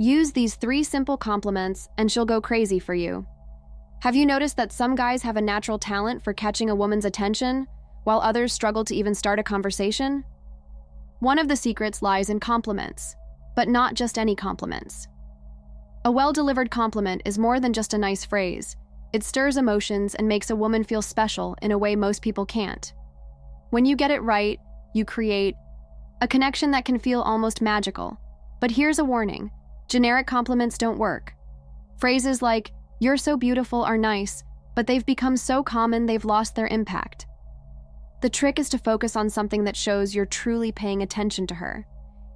Use these 3 simple compliments and she'll go crazy for you. Have you noticed that some guys have a natural talent for catching a woman's attention, while others struggle to even start a conversation? One of the secrets lies in compliments, but not just any compliments. A well-delivered compliment is more than just a nice phrase. It stirs emotions and makes a woman feel special in a way most people can't. When you get it right, you create a connection that can feel almost magical. But here's a warning: generic compliments don't work. Phrases like, "You're so beautiful" are nice, but they've become so common they've lost their impact. The trick is to focus on something that shows you're truly paying attention to her.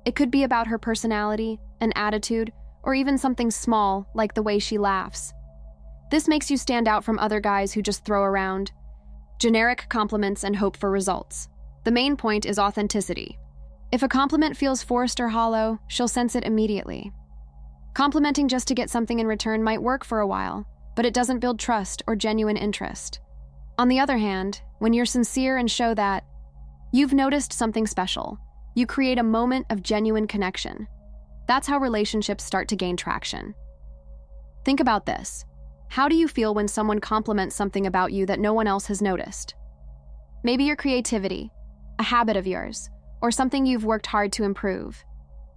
It could be about her personality, an attitude, or even something small like the way she laughs. This makes you stand out from other guys who just throw around generic compliments and hope for results. The main point is authenticity. If a compliment feels forced or hollow, she'll sense it immediately. Complimenting just to get something in return might work for a while, but it doesn't build trust or genuine interest. On the other hand, when you're sincere and show that you've noticed something special, you create a moment of genuine connection. That's how relationships start to gain traction. Think about this. How do you feel when someone compliments something about you that no one else has noticed? Maybe your creativity, a habit of yours, or something you've worked hard to improve.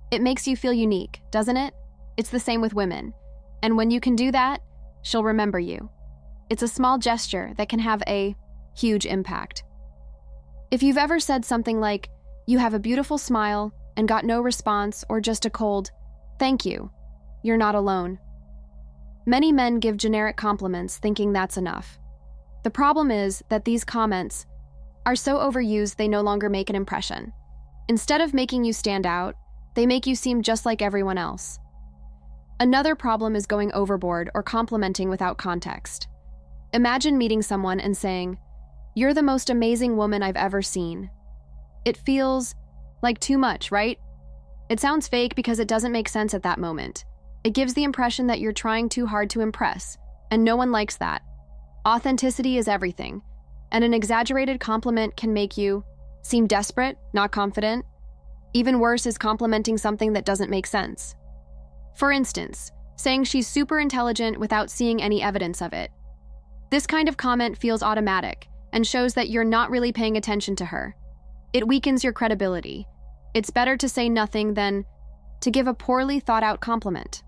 It makes you feel unique, doesn't it? It's the same with women. And when you can do that, she'll remember you. It's a small gesture that can have a huge impact. If you've ever said something like, "You have a beautiful smile," and got no response or just a cold, "Thank you," you're not alone. Many men give generic compliments thinking that's enough. The problem is that these comments are so overused they no longer make an impression. Instead of making you stand out, they make you seem just like everyone else. Another problem is going overboard or complimenting without context. Imagine meeting someone and saying, "You're the most amazing woman I've ever seen." It feels like too much, right? It sounds fake because it doesn't make sense at that moment. It gives the impression that you're trying too hard to impress, and no one likes that. Authenticity is everything, and an exaggerated compliment can make you seem desperate, not confident. Even worse is complimenting something that doesn't make sense. For instance, saying she's super intelligent without seeing any evidence of it. This kind of comment feels automatic and shows that you're not really paying attention to her. It weakens your credibility. It's better to say nothing than to give a poorly thought-out compliment.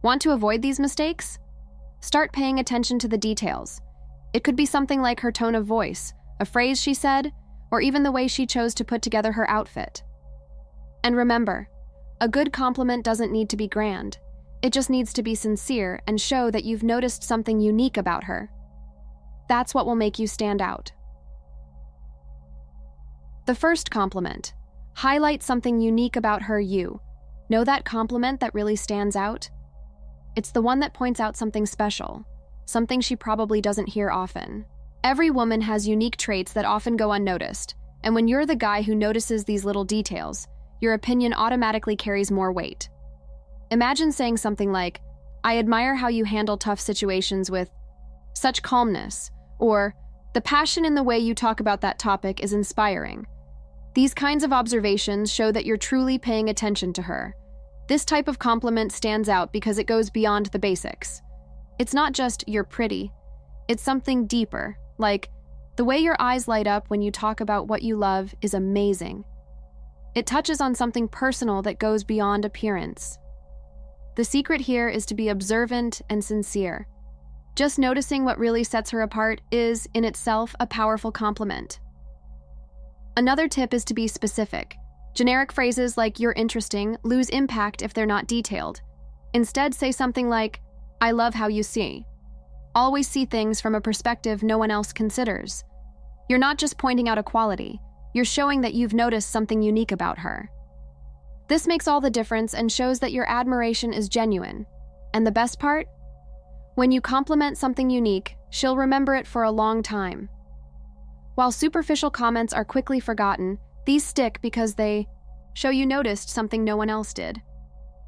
Want to avoid these mistakes? Start paying attention to the details. It could be something like her tone of voice, a phrase she said, or even the way she chose to put together her outfit. And remember, a good compliment doesn't need to be grand. It just needs to be sincere and show that you've noticed something unique about her. That's what will make you stand out. The first compliment. Highlight something unique about her. You know that compliment that really stands out? It's the one that points out something special, something she probably doesn't hear often. Every woman has unique traits that often go unnoticed, and when you're the guy who notices these little details, your opinion automatically carries more weight. Imagine saying something like, "I admire how you handle tough situations with such calmness," or "The passion in the way you talk about that topic is inspiring." These kinds of observations show that you're truly paying attention to her. This type of compliment stands out because it goes beyond the basics. It's not just "you're pretty," it's something deeper, like, "The way your eyes light up when you talk about what you love is amazing." It touches on something personal that goes beyond appearance. The secret here is to be observant and sincere. Just noticing what really sets her apart is, in itself, a powerful compliment. Another tip is to be specific. Generic phrases like "you're interesting" lose impact if they're not detailed. Instead, say something like, "I love how you see." Always see things from a perspective no one else considers. You're not just pointing out a quality, you're showing that you've noticed something unique about her. This makes all the difference and shows that your admiration is genuine. And the best part? When you compliment something unique, she'll remember it for a long time. While superficial comments are quickly forgotten, these stick because they show you noticed something no one else did.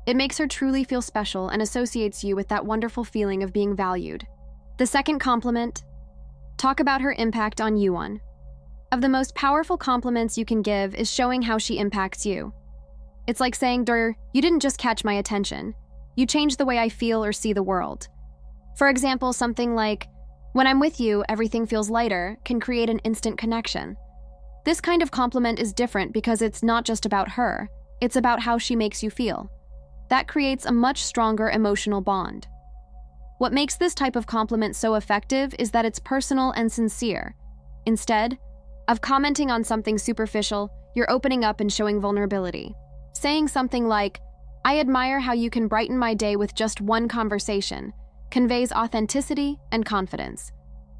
It makes her truly feel special and associates you with that wonderful feeling of being valued. The second compliment, talk about her impact on you. One of the most powerful compliments you can give is showing how she impacts you. It's like saying, you didn't just catch my attention. You changed the way I feel or see the world. For example, something like, when I'm with you, everything feels lighter, can create an instant connection. This kind of compliment is different because it's not just about her, it's about how she makes you feel. That creates a much stronger emotional bond. What makes this type of compliment so effective is that it's personal and sincere. Instead of commenting on something superficial, you're opening up and showing vulnerability. Saying something like, I admire how you can brighten my day with just one conversation, conveys authenticity and confidence.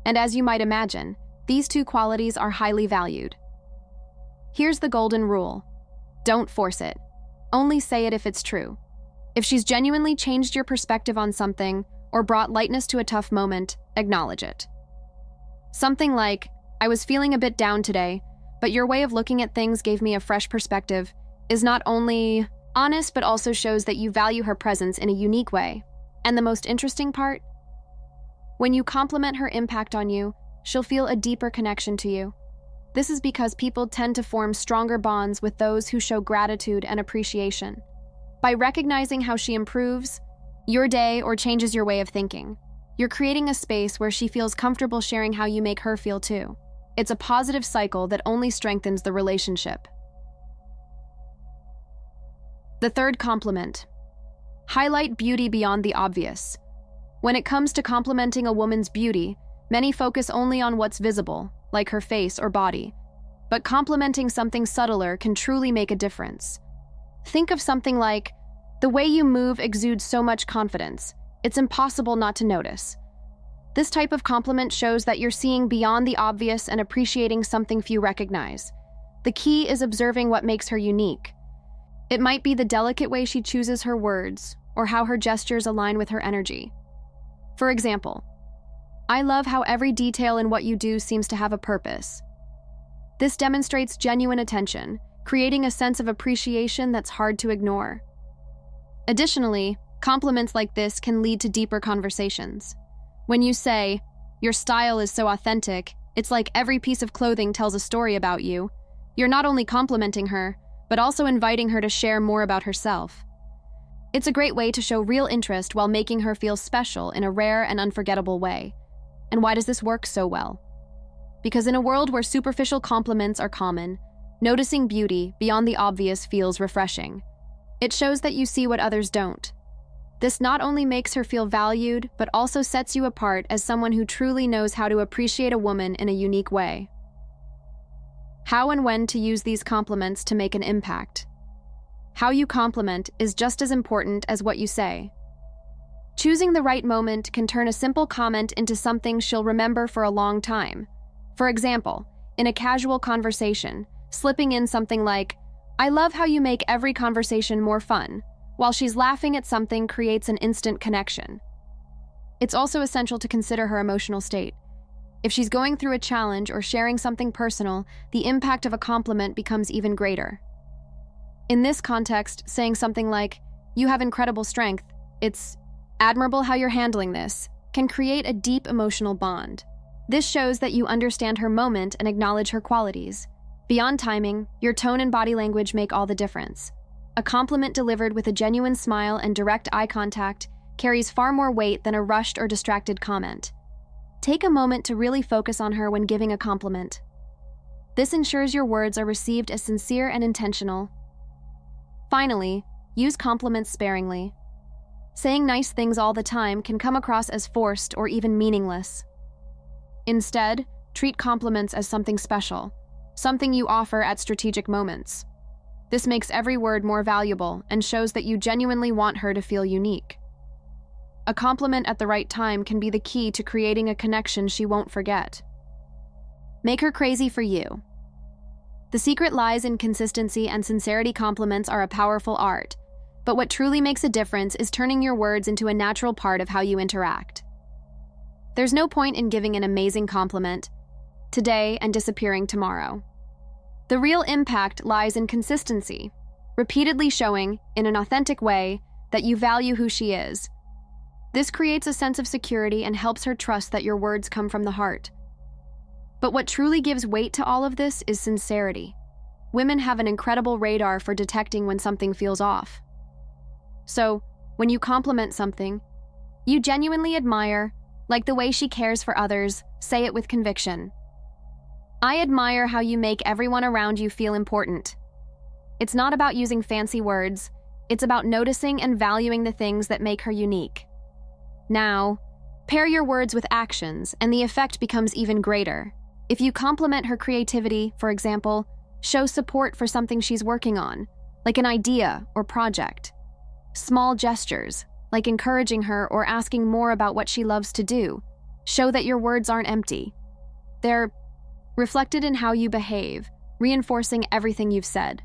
And as you might imagine, these two qualities are highly valued. Here's the golden rule. Don't force it. Only say it if it's true. If she's genuinely changed your perspective on something or brought lightness to a tough moment, acknowledge it. Something like, I was feeling a bit down today, but your way of looking at things gave me a fresh perspective, is not only honest but also shows that you value her presence in a unique way. And the most interesting part? When you compliment her impact on you, she'll feel a deeper connection to you. This is because people tend to form stronger bonds with those who show gratitude and appreciation. By recognizing how she improves your day or changes your way of thinking, you're creating a space where she feels comfortable sharing how you make her feel too. It's a positive cycle that only strengthens the relationship. The third compliment. Highlight beauty beyond the obvious. When it comes to complimenting a woman's beauty, many focus only on what's visible, like her face or body. But complimenting something subtler can truly make a difference. Think of something like, the way you move exudes so much confidence, it's impossible not to notice. This type of compliment shows that you're seeing beyond the obvious and appreciating something few recognize. The key is observing what makes her unique. It might be the delicate way she chooses her words, or how her gestures align with her energy. For example, I love how every detail in what you do seems to have a purpose. This demonstrates genuine attention, creating a sense of appreciation that's hard to ignore. Additionally, compliments like this can lead to deeper conversations. When you say, your style is so authentic, it's like every piece of clothing tells a story about you, you're not only complimenting her, but also inviting her to share more about herself. It's a great way to show real interest while making her feel special in a rare and unforgettable way. And why does this work so well? Because in a world where superficial compliments are common, noticing beauty beyond the obvious feels refreshing. It shows that you see what others don't. This not only makes her feel valued, but also sets you apart as someone who truly knows how to appreciate a woman in a unique way. How and when to use these compliments to make an impact. How you compliment is just as important as what you say. Choosing the right moment can turn a simple comment into something she'll remember for a long time. For example, in a casual conversation, slipping in something like, I love how you make every conversation more fun, while she's laughing at something creates an instant connection. It's also essential to consider her emotional state. If she's going through a challenge or sharing something personal, the impact of a compliment becomes even greater. In this context, saying something like, you have incredible strength, it's admirable how you're handling this, can create a deep emotional bond. This shows that you understand her moment and acknowledge her qualities. Beyond timing, your tone and body language make all the difference. A compliment delivered with a genuine smile and direct eye contact carries far more weight than a rushed or distracted comment. Take a moment to really focus on her when giving a compliment. This ensures your words are received as sincere and intentional. Finally, use compliments sparingly. Saying nice things all the time can come across as forced or even meaningless. Instead, treat compliments as something special, something you offer at strategic moments. This makes every word more valuable and shows that you genuinely want her to feel unique. A compliment at the right time can be the key to creating a connection she won't forget. Make her crazy for you. The secret lies in consistency, and sincerity. Compliments are a powerful art, but what truly makes a difference is turning your words into a natural part of how you interact. There's no point in giving an amazing compliment today and disappearing tomorrow. The real impact lies in consistency, repeatedly showing, in an authentic way, that you value who she is. This creates a sense of security and helps her trust that your words come from the heart. But what truly gives weight to all of this is sincerity. women have an incredible radar for detecting when something feels off. So, when you compliment something you genuinely admire, like the way she cares for others, say it with conviction. I admire how you make everyone around you feel important. It's not about using fancy words, it's about noticing and valuing the things that make her unique. Now, pair your words with actions, and the effect becomes even greater. If you compliment her creativity, for example, show support for something she's working on, like an idea or project. Small gestures, like encouraging her or asking more about what she loves to do, show that your words aren't empty. They're reflected in how you behave, reinforcing everything you've said.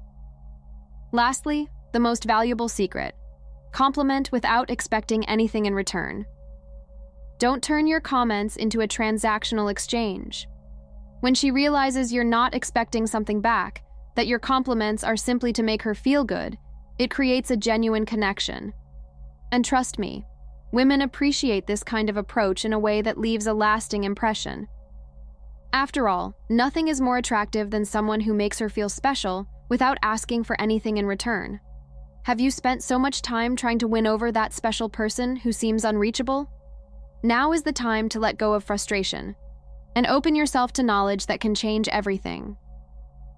Lastly, the most valuable secret: compliment without expecting anything in return. Don't turn your comments into a transactional exchange. When she realizes you're not expecting something back, that your compliments are simply to make her feel good, it creates a genuine connection. And trust me, women appreciate this kind of approach in a way that leaves a lasting impression. After all, nothing is more attractive than someone who makes her feel special without asking for anything in return. Have you spent so much time trying to win over that special person who seems unreachable? Now is the time to let go of frustration and open yourself to knowledge that can change everything.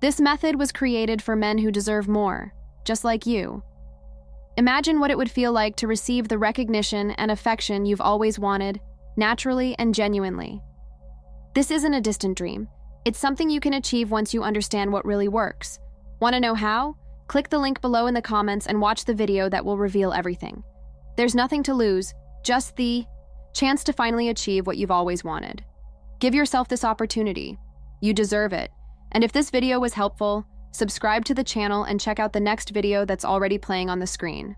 This method was created for men who deserve more, just like you. Imagine what it would feel like to receive the recognition and affection you've always wanted, naturally and genuinely. This isn't a distant dream. It's something you can achieve once you understand what really works. Want to know how? Click the link below in the comments and watch the video that will reveal everything. There's nothing to lose, just the chance to finally achieve what you've always wanted. Give yourself this opportunity. You deserve it. And if this video was helpful, subscribe to the channel and check out the next video that's already playing on the screen.